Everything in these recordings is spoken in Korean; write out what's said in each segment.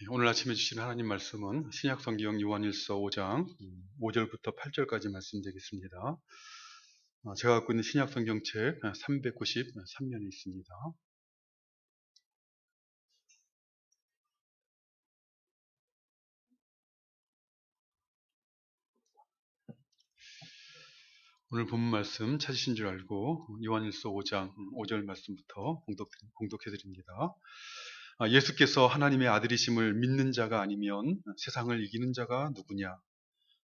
오늘 아침에 주신 하나님 말씀은 신약성경 요한일서 5장 5절부터 8절까지 말씀드리겠습니다. 제가 갖고 있는 신약성경책 393면에 있습니다. 오늘 본문 말씀 찾으신 줄 알고 요한일서 5장 5절 말씀부터 봉독해드립니다. 예수께서 하나님의 아들이심을 믿는 자가 아니면 세상을 이기는 자가 누구냐?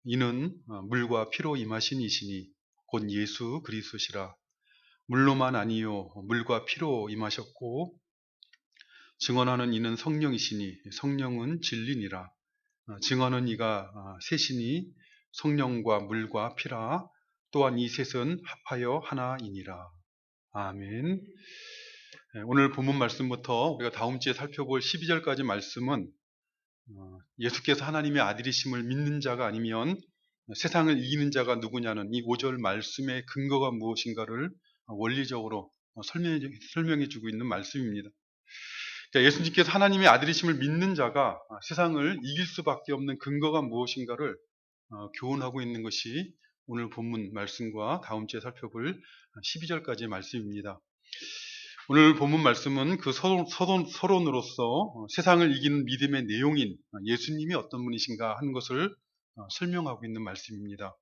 이는 물과 피로 임하신 이시니 곧 예수 그리스도시라. 물로만 아니요 물과 피로 임하셨고 증언하는 이는 성령이시니 성령은 진리니라. 증언은 이가 셋이니 성령과 물과 피라. 또한 이 셋은 합하여 하나이니라. 아멘. 오늘 본문 말씀부터 우리가 다음 주에 살펴볼 12절까지 말씀은 예수께서 하나님의 아들이심을 믿는 자가 아니면 세상을 이기는 자가 누구냐는 이 5절 말씀의 근거가 무엇인가를 원리적으로 설명해 주고 있는 말씀입니다. 그러니까 예수님께서 하나님의 아들이심을 믿는 자가 세상을 이길 수밖에 없는 근거가 무엇인가를 교훈하고 있는 것이 오늘 본문 말씀과 다음 주에 살펴볼 12절까지의 말씀입니다. 오늘 본문 말씀은 그 서론으로서 세상을 이기는 믿음의 내용인 예수님이 어떤 분이신가 하는 것을 설명하고 있는 말씀입니다.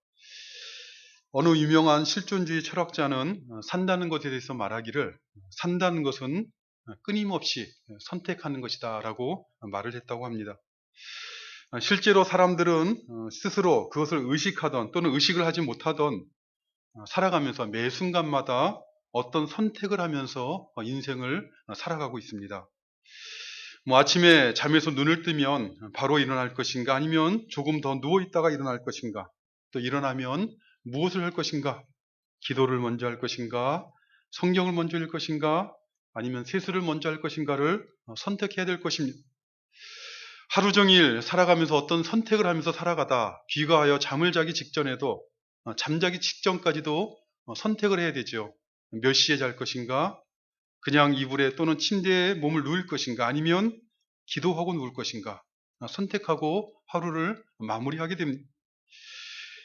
어느 유명한 실존주의 철학자는 산다는 것에 대해서 말하기를 산다는 것은 끊임없이 선택하는 것이다 라고 말을 했다고 합니다. 실제로 사람들은 스스로 그것을 의식하던 또는 의식을 하지 못하던 살아가면서 매 순간마다 어떤 선택을 하면서 인생을 살아가고 있습니다. 아침에 잠에서 눈을 뜨면 바로 일어날 것인가 아니면 조금 더 누워있다가 일어날 것인가 또 일어나면 무엇을 할 것인가 기도를 먼저 할 것인가 성경을 먼저 읽을 것인가 아니면 세수를 먼저 할 것인가를 선택해야 될 것입니다. 하루 종일 살아가면서 어떤 선택을 하면서 살아가다 귀가하여 잠을 자기 직전에도 잠자기 직전까지도 선택을 해야 되죠. 몇 시에 잘 것인가 그냥 이불에 또는 침대에 몸을 누울 것인가 아니면 기도하고 누울 것인가 선택하고 하루를 마무리하게 됩니다.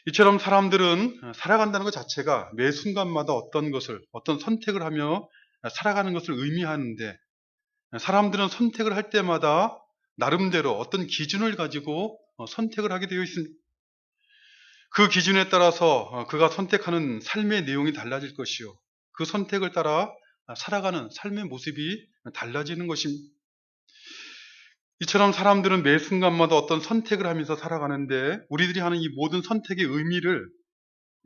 이처럼 사람들은 살아간다는 것 자체가 매 순간마다 어떤 선택을 하며 살아가는 것을 의미하는데 사람들은 선택을 할 때마다 나름대로 어떤 기준을 가지고 선택을 하게 되어 있습니다. 그 기준에 따라서 그가 선택하는 삶의 내용이 달라질 것이요. 그 선택을 따라 살아가는 삶의 모습이 달라지는 것입니다. 이처럼 사람들은 매 순간마다 어떤 선택을 하면서 살아가는데 우리들이 하는 이 모든 선택의 의미를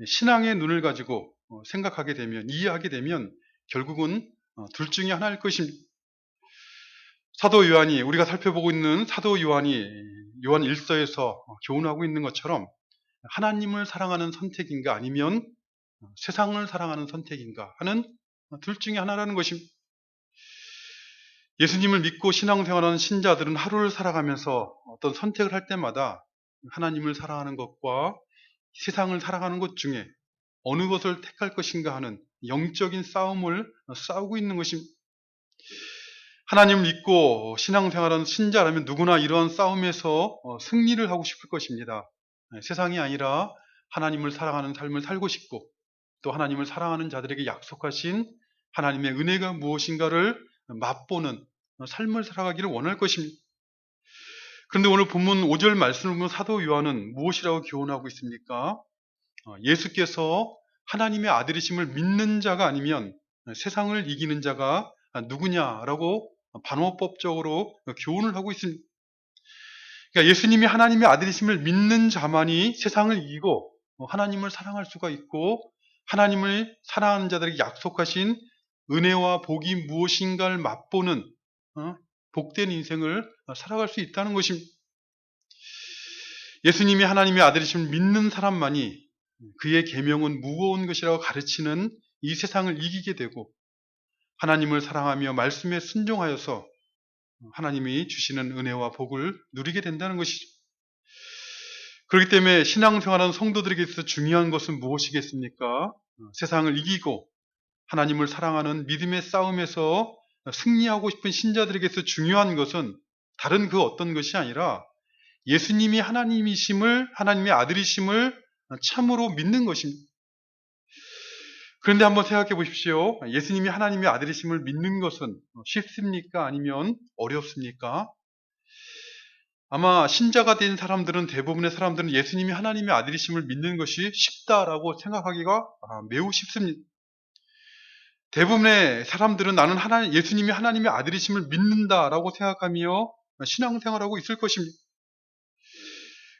신앙의 눈을 가지고 생각하게 되면 이해하게 되면 결국은 둘 중에 하나일 것입니다. 사도 요한이 우리가 살펴보고 있는 사도 요한이 요한 1서에서 교훈하고 있는 것처럼 하나님을 사랑하는 선택인가 아니면 세상을 사랑하는 선택인가 하는 둘 중에 하나라는 것입니다. 예수님을 믿고 신앙생활하는 신자들은 하루를 살아가면서 어떤 선택을 할 때마다 하나님을 사랑하는 것과 세상을 살아가는 것 중에 어느 것을 택할 것인가 하는 영적인 싸움을 싸우고 있는 것입니다. 하나님을 믿고 신앙생활하는 신자라면 누구나 이러한 싸움에서 승리를 하고 싶을 것입니다. 세상이 아니라 하나님을 사랑하는 삶을 살고 싶고 또 하나님을 사랑하는 자들에게 약속하신 하나님의 은혜가 무엇인가를 맛보는 삶을 살아가기를 원할 것입니다. 그런데 오늘 본문 5절 말씀을 보면 사도 요한은 무엇이라고 교훈하고 있습니까? 예수께서 하나님의 아들이심을 믿는 자가 아니면 세상을 이기는 자가 누구냐라고 반어법적으로 교훈을 하고 있습니다. 그러니까 예수님이 하나님의 아들이심을 믿는 자만이 세상을 이기고 하나님을 사랑할 수가 있고 하나님을 사랑하는 자들에게 약속하신 은혜와 복이 무엇인가를 맛보는 복된 인생을 살아갈 수 있다는 것입니다. 예수님이 하나님의 아들이심을 믿는 사람만이 그의 계명은 무거운 것이라고 가르치는 이 세상을 이기게 되고 하나님을 사랑하며 말씀에 순종하여서 하나님이 주시는 은혜와 복을 누리게 된다는 것이죠. 그렇기 때문에 신앙생활하는 성도들에게 있어서 중요한 것은 무엇이겠습니까? 세상을 이기고 하나님을 사랑하는 믿음의 싸움에서 승리하고 싶은 신자들에게서 중요한 것은 다른 그 어떤 것이 아니라 예수님이 하나님이심을, 하나님의 아들이심을 참으로 믿는 것입니다. 그런데 한번 생각해 보십시오. 예수님이 하나님의 아들이심을 믿는 것은 쉽습니까? 아니면 어렵습니까? 아마 신자가 된 사람들은, 대부분의 사람들은 예수님이 하나님의 아들이심을 믿는 것이 쉽다라고 생각하기가 매우 쉽습니다. 대부분의 사람들은 나는 예수님이 하나님의 아들이심을 믿는다라고 생각하며 신앙생활하고 있을 것입니다.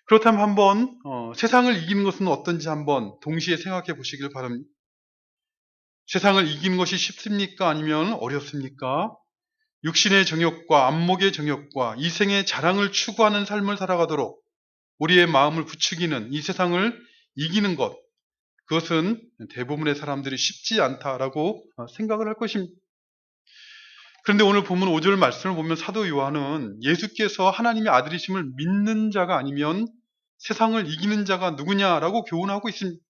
그렇다면 한번 세상을 이기는 것은 어떤지 한번 동시에 생각해 보시길 바랍니다. 세상을 이기는 것이 쉽습니까? 아니면 어렵습니까? 육신의 정욕과 안목의 정욕과 이생의 자랑을 추구하는 삶을 살아가도록 우리의 마음을 부추기는 이 세상을 이기는 것, 그것은 대부분의 사람들이 쉽지 않다라고 생각을 할 것입니다. 그런데 오늘 본문 5절 말씀을 보면 사도 요한은 예수께서 하나님의 아들이심을 믿는 자가 아니면 세상을 이기는 자가 누구냐라고 교훈하고 있습니다.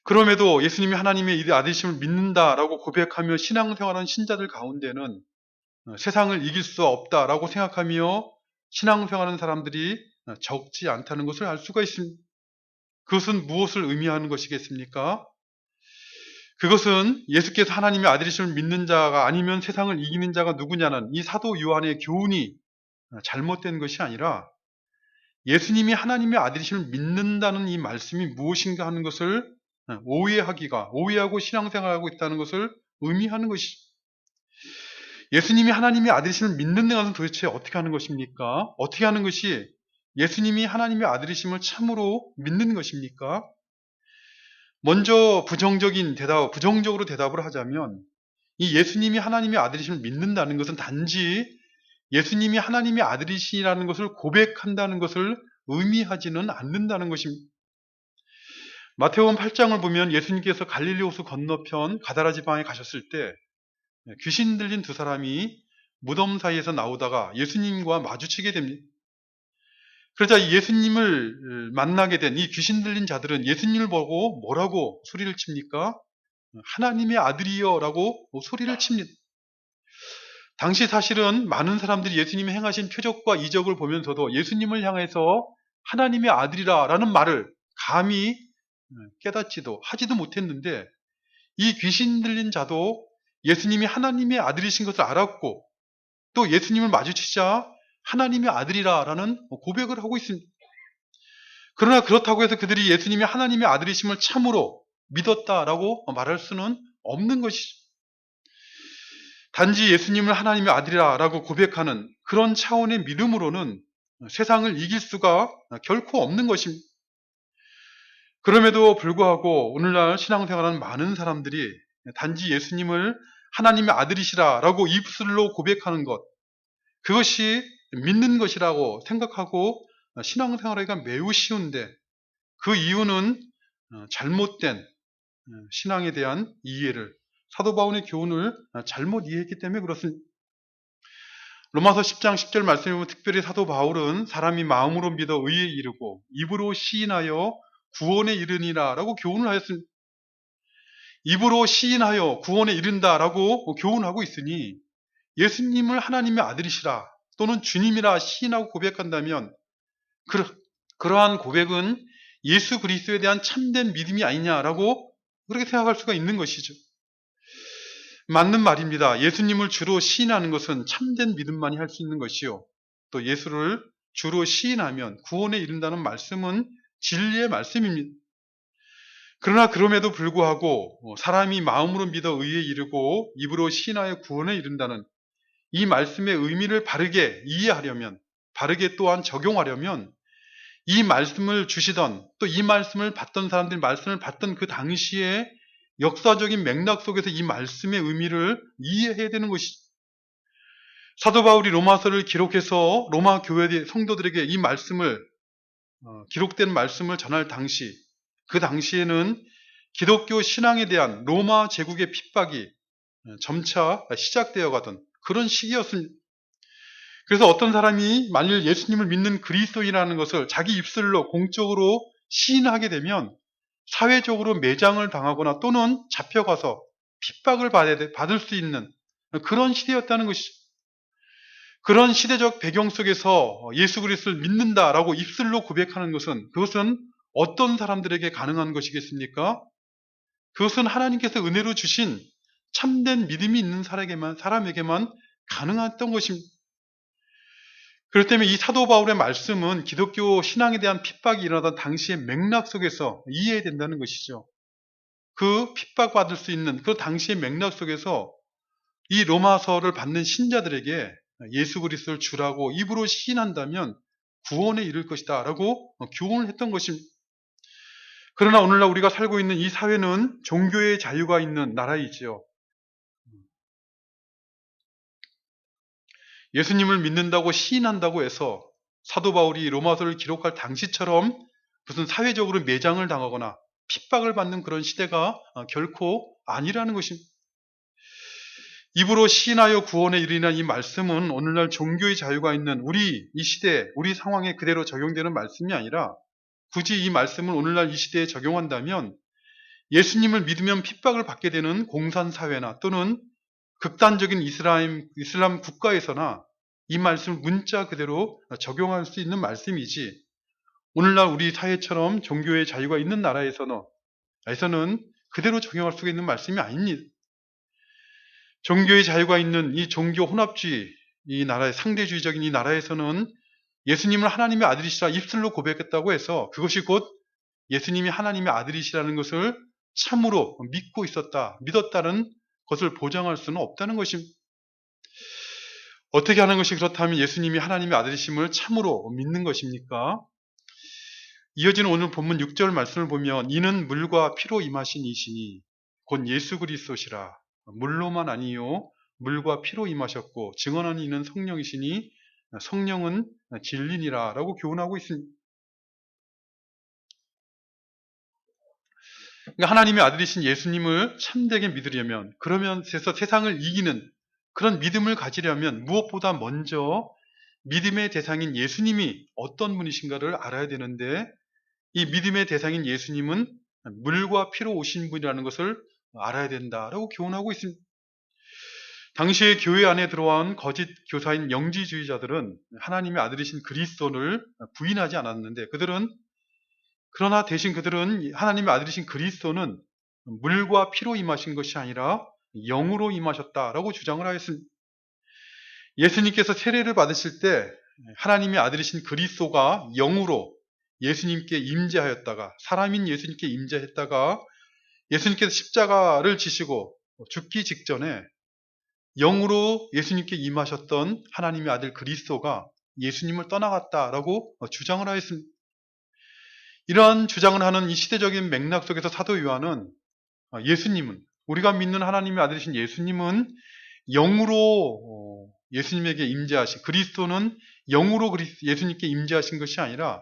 그럼에도 예수님이 하나님의 아들이심을 믿는다라고 고백하며 신앙생활하는 신자들 가운데는 세상을 이길 수 없다라고 생각하며 신앙생활하는 사람들이 적지 않다는 것을 알 수가 있습니다. 그것은 무엇을 의미하는 것이겠습니까? 그것은 예수께서 하나님의 아들이심을 믿는 자가 아니면 세상을 이기는 자가 누구냐는 이 사도 요한의 교훈이 잘못된 것이 아니라 예수님이 하나님의 아들이심을 믿는다는 이 말씀이 무엇인가 하는 것을 오해하고 신앙생활하고 있다는 것을 의미하는 것이죠. 예수님이 하나님의 아들이심을 믿는 것은 도대체 어떻게 하는 것입니까? 어떻게 하는 것이 예수님이 하나님의 아들이심을 참으로 믿는 것입니까? 먼저 부정적으로 대답을 하자면 이 예수님이 하나님의 아들이심을 믿는다는 것은 단지 예수님이 하나님의 아들이시라는 것을 고백한다는 것을 의미하지는 않는다는 것입니다. 마태복음 8장을 보면 예수님께서 갈릴리 호수 건너편 가다라 지방에 가셨을 때 귀신 들린 두 사람이 무덤 사이에서 나오다가 예수님과 마주치게 됩니다. 그러자 예수님을 만나게 된 이 귀신 들린 자들은 예수님을 보고 뭐라고 소리를 칩니까? 하나님의 아들이여 라고 소리를 칩니다. 당시 사실은 많은 사람들이 예수님이 행하신 표적과 이적을 보면서도 예수님을 향해서 하나님의 아들이라 라는 말을 감히 깨닫지도 하지도 못했는데 이 귀신 들린 자도 예수님이 하나님의 아들이신 것을 알았고 또 예수님을 마주치자 하나님의 아들이라 라는 고백을 하고 있습니다. 그러나 그렇다고 해서 그들이 예수님이 하나님의 아들이심을 참으로 믿었다라고 말할 수는 없는 것이죠. 단지 예수님을 하나님의 아들이라고 고백하는 그런 차원의 믿음으로는 세상을 이길 수가 결코 없는 것입니다. 그럼에도 불구하고 오늘날 신앙생활하는 많은 사람들이 단지 예수님을 하나님의 아들이시라라고 입술로 고백하는 것, 그것이 믿는 것이라고 생각하고 신앙생활하기가 매우 쉬운데 그 이유는 잘못된 신앙에 대한 이해를, 사도 바울의 교훈을 잘못 이해했기 때문에 그렇습니다. 로마서 10장 10절 말씀에 보면 특별히 사도 바울은 사람이 마음으로 믿어 의에 이르고 입으로 시인하여 구원에 이르니라 라고 교훈을 하였습니다. 입으로 시인하여 구원에 이른다 라고 교훈하고 있으니 예수님을 하나님의 아들이시라 또는 주님이라 시인하고 고백한다면 그러한 고백은 예수 그리스도에 대한 참된 믿음이 아니냐라고 그렇게 생각할 수가 있는 것이죠. 맞는 말입니다. 예수님을 주로 시인하는 것은 참된 믿음만이 할 수 있는 것이요. 또 예수를 주로 시인하면 구원에 이른다는 말씀은 진리의 말씀입니다. 그러나 그럼에도 불구하고 사람이 마음으로 믿어 의에 이르고 입으로 시인하여 구원에 이른다는 이 말씀의 의미를 바르게 이해하려면, 바르게 또한 적용하려면 이 말씀을 주시던 또 이 말씀을 받던 사람들이 말씀을 받던 그 당시에 역사적인 맥락 속에서 이 말씀의 의미를 이해해야 되는 것이죠. 사도 바울이 로마서를 기록해서 로마 교회 성도들에게 이 말씀을 기록된 말씀을 전할 당시, 그 당시에는 기독교 신앙에 대한 로마 제국의 핍박이 점차 시작되어 가던 그런 시기였습니다. 그래서 어떤 사람이 만일 예수님을 믿는 그리스도인이라는 것을 자기 입술로 공적으로 시인하게 되면 사회적으로 매장을 당하거나 또는 잡혀가서 핍박을 받을 수 있는 그런 시대였다는 것이죠. 그런 시대적 배경 속에서 예수 그리스도를 믿는다라고 입술로 고백하는 것은 그것은 어떤 사람들에게 가능한 것이겠습니까? 그것은 하나님께서 은혜로 주신 참된 믿음이 있는 사람에게만 가능했던 것입니다. 그렇기 때문에 이 사도 바울의 말씀은 기독교 신앙에 대한 핍박이 일어나던 당시의 맥락 속에서 이해해야 된다는 것이죠. 그 핍박받을 수 있는 그 당시의 맥락 속에서 이 로마서를 받는 신자들에게 예수 그리스도를 주라고 입으로 시인한다면 구원에 이를 것이다 라고 교훈을 했던 것입니다. 그러나 오늘날 우리가 살고 있는 이 사회는 종교의 자유가 있는 나라이지요. 예수님을 믿는다고 시인한다고 해서 사도 바울이 로마서를 기록할 당시처럼 무슨 사회적으로 매장을 당하거나 핍박을 받는 그런 시대가 결코 아니라는 것입니다. 입으로 시인하여 구원에 이르는 이 말씀은 오늘날 종교의 자유가 있는 우리 이 시대, 우리 상황에 그대로 적용되는 말씀이 아니라 굳이 이 말씀을 오늘날 이 시대에 적용한다면 예수님을 믿으면 핍박을 받게 되는 공산사회나 또는 극단적인 이슬람 국가에서나 이 말씀을 문자 그대로 적용할 수 있는 말씀이지 오늘날 우리 사회처럼 종교의 자유가 있는 나라에서는 그대로 적용할 수 있는 말씀이 아닙니다. 종교의 자유가 있는 이 종교 혼합주의, 이 나라의 상대주의적인 이 나라에서는 예수님을 하나님의 아들이시라 입술로 고백했다고 해서 그것이 곧 예수님이 하나님의 아들이시라는 것을 참으로 믿었다는 것을 보장할 수는 없다는 것입니다. 어떻게 하는 것이 그렇다면 예수님이 하나님의 아들이심을 참으로 믿는 것입니까? 이어지는 오늘 본문 6절 말씀을 보면 이는 물과 피로 임하신 이시니 곧 예수 그리스도시라. 물로만 아니요 물과 피로 임하셨고 증언하는 이는 성령이시니 성령은 진리니라 라고 교훈하고 있습니다. 그러니까 하나님의 아들이신 예수님을 참되게 믿으려면 그러면서 세상을 이기는 그런 믿음을 가지려면 무엇보다 먼저 믿음의 대상인 예수님이 어떤 분이신가를 알아야 되는데 이 믿음의 대상인 예수님은 물과 피로 오신 분이라는 것을 알아야 된다라고 교훈하고 있습니다. 당시에 교회 안에 들어온 거짓 교사인 영지주의자들은 하나님의 아들이신 그리스도를 부인하지 않았는데 그러나 대신 그들은 하나님의 아들이신 그리스도는 물과 피로 임하신 것이 아니라 영으로 임하셨다라고 주장을 하였습니다. 예수님께서 세례를 받으실 때 하나님의 아들이신 그리스도가 영으로 예수님께 임재하였다가 사람인 예수님께 임재했다가 예수님께서 십자가를 지시고 죽기 직전에 영으로 예수님께 임하셨던 하나님의 아들 그리스도가 예수님을 떠나갔다라고 주장을 하였습니다. 이러한 주장을 하는 이 시대적인 맥락 속에서 사도 요한은 예수님은 우리가 믿는 하나님의 아들이신 예수님은 영으로 예수님에게 임재하신 그리스도는 영으로 예수님께 임재하신 것이 아니라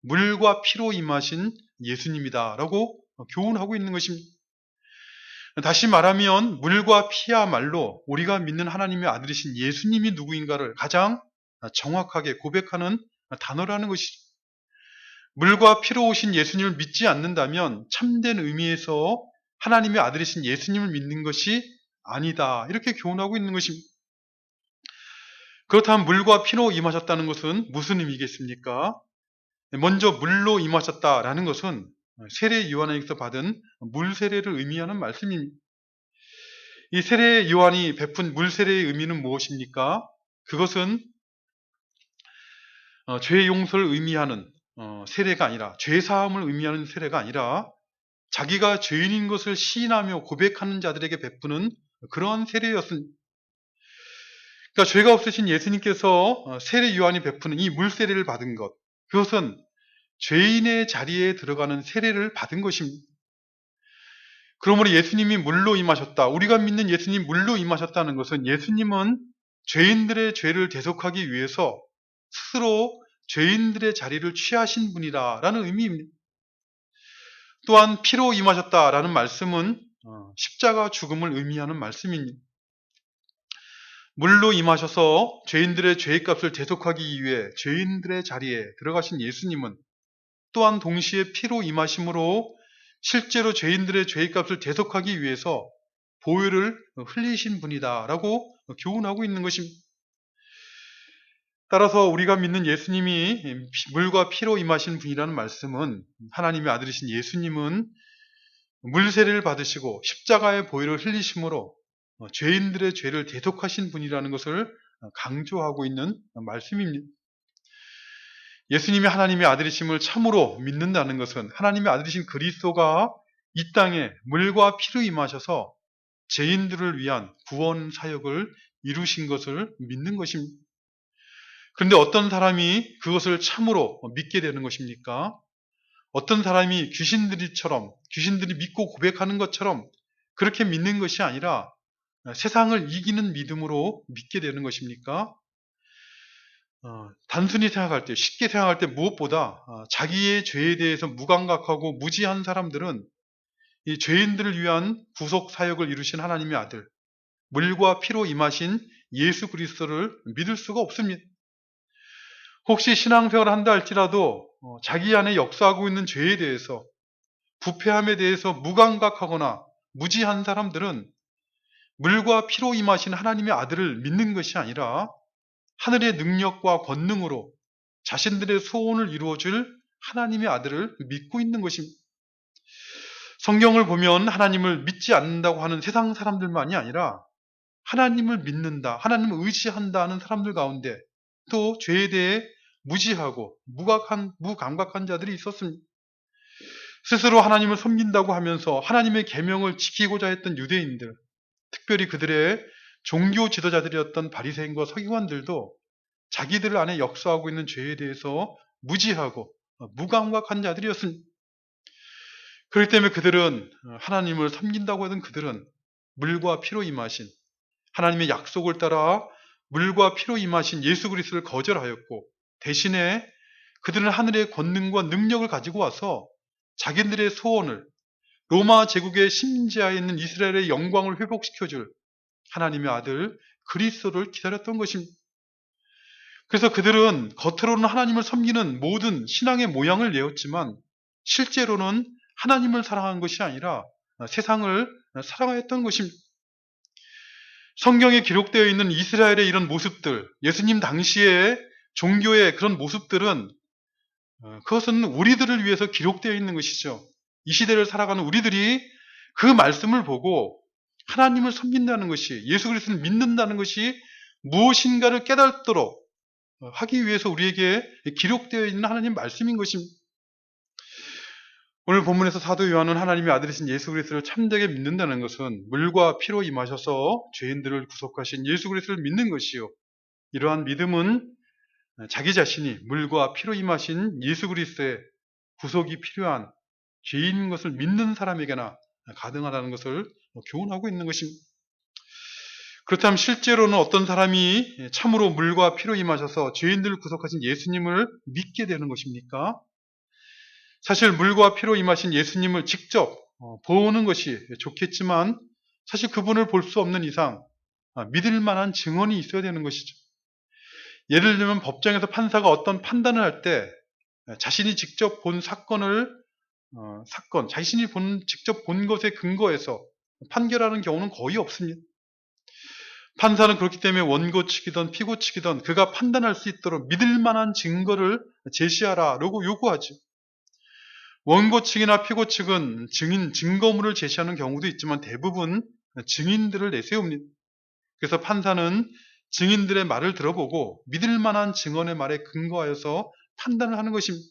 물과 피로 임하신 예수님이다라고 교훈하고 있는 것입니다. 다시 말하면 물과 피야말로 우리가 믿는 하나님의 아들이신 예수님이 누구인가를 가장 정확하게 고백하는 단어라는 것이죠. 물과 피로 오신 예수님을 믿지 않는다면 참된 의미에서 하나님의 아들이신 예수님을 믿는 것이 아니다. 이렇게 교훈하고 있는 것입니다. 그렇다면 물과 피로 임하셨다는 것은 무슨 의미겠습니까? 먼저 물로 임하셨다라는 것은 세례 요한에게서 받은 물 세례를 의미하는 말씀입니다. 이 세례 요한이 베푼 물 세례의 의미는 무엇입니까? 그것은 죄 용서를 의미하는 세례가 아니라 죄 사함을 의미하는 세례가 아니라 자기가 죄인인 것을 시인하며 고백하는 자들에게 베푸는 그러한 세례였습니다. 그러니까 죄가 없으신 예수님께서 세례 요한이 베푸는 이 물 세례를 받은 것, 그것은 죄인의 자리에 들어가는 세례를 받은 것입니다. 그러므로 예수님이 물로 임하셨다. 우리가 믿는 예수님 물로 임하셨다는 것은 예수님은 죄인들의 죄를 대속하기 위해서 스스로 죄인들의 자리를 취하신 분이라는 의미입니다. 또한 피로 임하셨다라는 말씀은 십자가 죽음을 의미하는 말씀입니다. 물로 임하셔서 죄인들의 죄값을 대속하기 위해 죄인들의 자리에 들어가신 예수님은 또한 동시에 피로 임하심으로 실제로 죄인들의 죄값을 대속하기 위해서 보혈을 흘리신 분이다라고 교훈하고 있는 것입니다. 따라서 우리가 믿는 예수님이 물과 피로 임하신 분이라는 말씀은 하나님의 아들이신 예수님은 물세례를 받으시고 십자가의 보혈을 흘리심으로 죄인들의 죄를 대속하신 분이라는 것을 강조하고 있는 말씀입니다. 예수님이 하나님의 아들이심을 참으로 믿는다는 것은 하나님의 아들이신 그리스도가 이 땅에 물과 피로 임하셔서 죄인들을 위한 구원 사역을 이루신 것을 믿는 것입니다. 그런데 어떤 사람이 그것을 참으로 믿게 되는 것입니까? 어떤 사람이 귀신들이 믿고 고백하는 것처럼 그렇게 믿는 것이 아니라 세상을 이기는 믿음으로 믿게 되는 것입니까? 단순히 생각할 때, 쉽게 생각할 때 무엇보다 자기의 죄에 대해서 무감각하고 무지한 사람들은 이 죄인들을 위한 구속 사역을 이루신 하나님의 아들, 물과 피로 임하신 예수 그리스도를 믿을 수가 없습니다. 혹시 신앙생활을 한다 할지라도 자기 안에 역사하고 있는 죄에 대해서, 부패함에 대해서 무감각하거나 무지한 사람들은 물과 피로 임하신 하나님의 아들을 믿는 것이 아니라 하늘의 능력과 권능으로 자신들의 소원을 이루어줄 하나님의 아들을 믿고 있는 것입니다. 성경을 보면 하나님을 믿지 않는다고 하는 세상 사람들만이 아니라 하나님을 믿는다, 하나님을 의지한다 하는 사람들 가운데 또 죄에 대해 무지하고 무감각한 자들이 있었습니다. 스스로 하나님을 섬긴다고 하면서 하나님의 계명을 지키고자 했던 유대인들, 특별히 그들의 종교 지도자들이었던 바리새인과 서기관들도 자기들 안에 역사하고 있는 죄에 대해서 무지하고 무감각한 자들이었습니다. 그렇기 때문에 그들은 하나님을 섬긴다고 하던 그들은 물과 피로 임하신 하나님의 약속을 따라 물과 피로 임하신 예수 그리스도를 거절하였고 대신에 그들은 하늘의 권능과 능력을 가지고 와서 자기들의 소원을 로마 제국의 심지하에 있는 이스라엘의 영광을 회복시켜줄 하나님의 아들 그리스도를 기다렸던 것입니다. 그래서 그들은 겉으로는 하나님을 섬기는 모든 신앙의 모양을 내었지만 실제로는 하나님을 사랑한 것이 아니라 세상을 사랑하였던 것입니다. 성경에 기록되어 있는 이스라엘의 이런 모습들, 예수님 당시의 종교의 그런 모습들은 그것은 우리들을 위해서 기록되어 있는 것이죠. 이 시대를 살아가는 우리들이 그 말씀을 보고 하나님을 섬긴다는 것이, 예수 그리스도를 믿는다는 것이 무엇인가를 깨닫도록 하기 위해서 우리에게 기록되어 있는 하나님 말씀인 것입니다. 오늘 본문에서 사도 요한은 하나님의 아들이신 예수 그리스도를 참되게 믿는다는 것은 물과 피로 임하셔서 죄인들을 구속하신 예수 그리스도를 믿는 것이요, 이러한 믿음은 자기 자신이 물과 피로 임하신 예수 그리스도의 구속이 필요한 죄인인 것을 믿는 사람에게나 가능하다는 것을 교훈하고 있는 것입니다. 그렇다면 실제로는 어떤 사람이 참으로 물과 피로 임하셔서 죄인들을 구속하신 예수님을 믿게 되는 것입니까? 사실 물과 피로 임하신 예수님을 직접 보는 것이 좋겠지만 사실 그분을 볼 수 없는 이상 믿을 만한 증언이 있어야 되는 것이죠. 예를 들면 법정에서 판사가 어떤 판단을 할 때 자신이 직접 본 자신이 직접 본 것에 근거해서 판결하는 경우는 거의 없습니다. 판사는 그렇기 때문에 원고 측이든 피고 측이든 그가 판단할 수 있도록 믿을 만한 증거를 제시하라라고 요구하죠. 원고 측이나 피고 측은 증거물을 제시하는 경우도 있지만 대부분 증인들을 내세웁니다. 그래서 판사는 증인들의 말을 들어보고 믿을 만한 증언의 말에 근거하여서 판단을 하는 것입니다.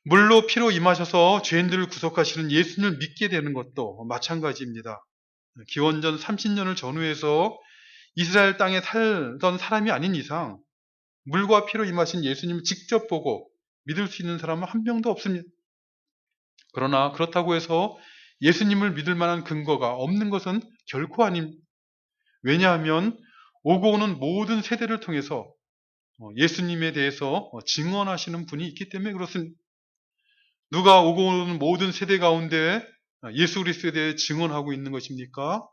물로 피로 임하셔서 죄인들을 구속하시는 예수님을 믿게 되는 것도 마찬가지입니다. 기원전 30년을 전후해서 이스라엘 땅에 살던 사람이 아닌 이상 물과 피로 임하신 예수님을 직접 보고 믿을 수 있는 사람은 한 명도 없습니다. 그러나 그렇다고 해서 예수님을 믿을 만한 근거가 없는 것은 결코 아닙니다. 왜냐하면 오고 오는 모든 세대를 통해서 예수님에 대해서 증언하시는 분이 있기 때문에 그렇습니다. 누가 오고 오는 모든 세대 가운데 예수 그리스도에 대해 증언하고 있는 것입니까?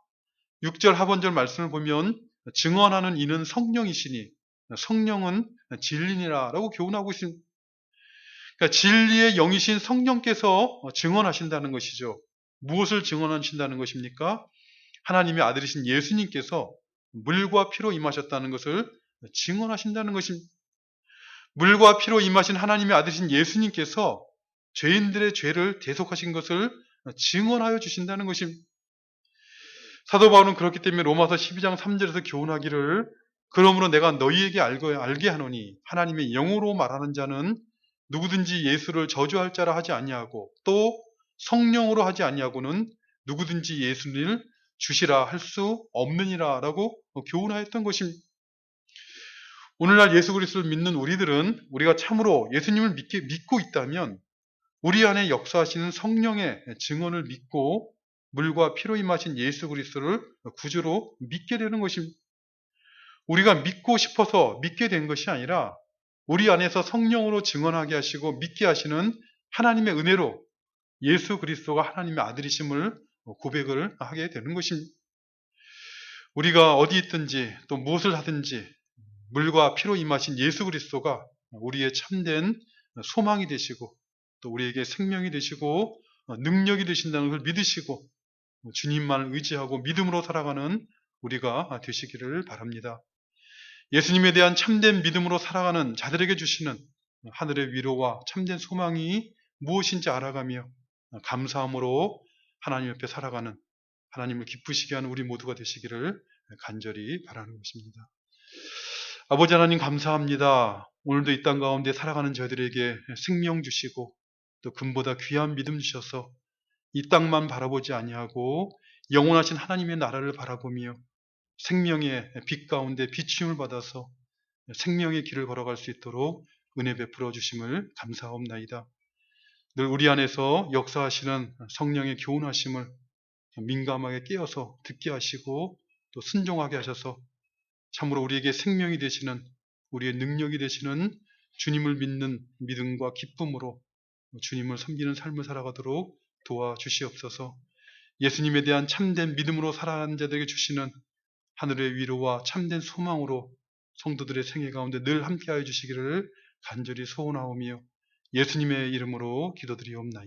6절 하반절 말씀을 보면 증언하는 이는 성령이시니 성령은 진리니라 라고 교훈하고 있습니다. 그러니까 진리의 영이신 성령께서 증언하신다는 것이죠. 무엇을 증언하신다는 것입니까? 하나님의 아들이신 예수님께서 물과 피로 임하셨다는 것을 증언하신다는 것입니다. 물과 피로 임하신 하나님의 아들이신 예수님께서 죄인들의 죄를 대속하신 것을 증언하여 주신다는 것입니다. 사도 바울은 그렇기 때문에 로마서 12장 3절에서 교훈하기를 그러므로 내가 너희에게 알게 하노니 하나님의 영으로 말하는 자는 누구든지 예수를 저주할 자라 하지 아니하고 또 성령으로 하지 아니하고는 누구든지 예수를 주시라 할 수 없느니라 라고 교훈하였던 것입니다. 오늘날 예수 그리스도를 믿는 우리들은 우리가 참으로 예수님을 믿고 있다면 우리 안에 역사하시는 성령의 증언을 믿고 물과 피로 임하신 예수 그리스도를 구주로 믿게 되는 것입니다. 우리가 믿고 싶어서 믿게 된 것이 아니라 우리 안에서 성령으로 증언하게 하시고 믿게 하시는 하나님의 은혜로 예수 그리스도가 하나님의 아들이심을 고백을 하게 되는 것입니다. 우리가 어디 있든지 또 무엇을 하든지 물과 피로 임하신 예수 그리스도가 우리의 참된 소망이 되시고 또 우리에게 생명이 되시고 능력이 되신다는 걸 믿으시고 주님만을 의지하고 믿음으로 살아가는 우리가 되시기를 바랍니다. 예수님에 대한 참된 믿음으로 살아가는 자들에게 주시는 하늘의 위로와 참된 소망이 무엇인지 알아가며 감사함으로 하나님 옆에 살아가는 하나님을 기쁘시게 하는 우리 모두가 되시기를 간절히 바라는 것입니다. 아버지 하나님 감사합니다. 오늘도 이 땅 가운데 살아가는 저희들에게 생명 주시고 또 금보다 귀한 믿음 주셔서 이 땅만 바라보지 아니하고 영원하신 하나님의 나라를 바라보며 생명의 빛 가운데 비춤을 받아서 생명의 길을 걸어갈 수 있도록 은혜 베풀어 주심을 감사하옵나이다. 늘 우리 안에서 역사하시는 성령의 교훈하심을 민감하게 깨어서 듣게 하시고 또 순종하게 하셔서 참으로 우리에게 생명이 되시는 우리의 능력이 되시는 주님을 믿는 믿음과 기쁨으로 주님을 섬기는 삶을 살아가도록 도와주시옵소서. 예수님에 대한 참된 믿음으로 살아가는 자들에게 주시는 하늘의 위로와 참된 소망으로 성도들의 생애 가운데 늘 함께하여 주시기를 간절히 소원하오며 예수님의 이름으로 기도드리옵나이다.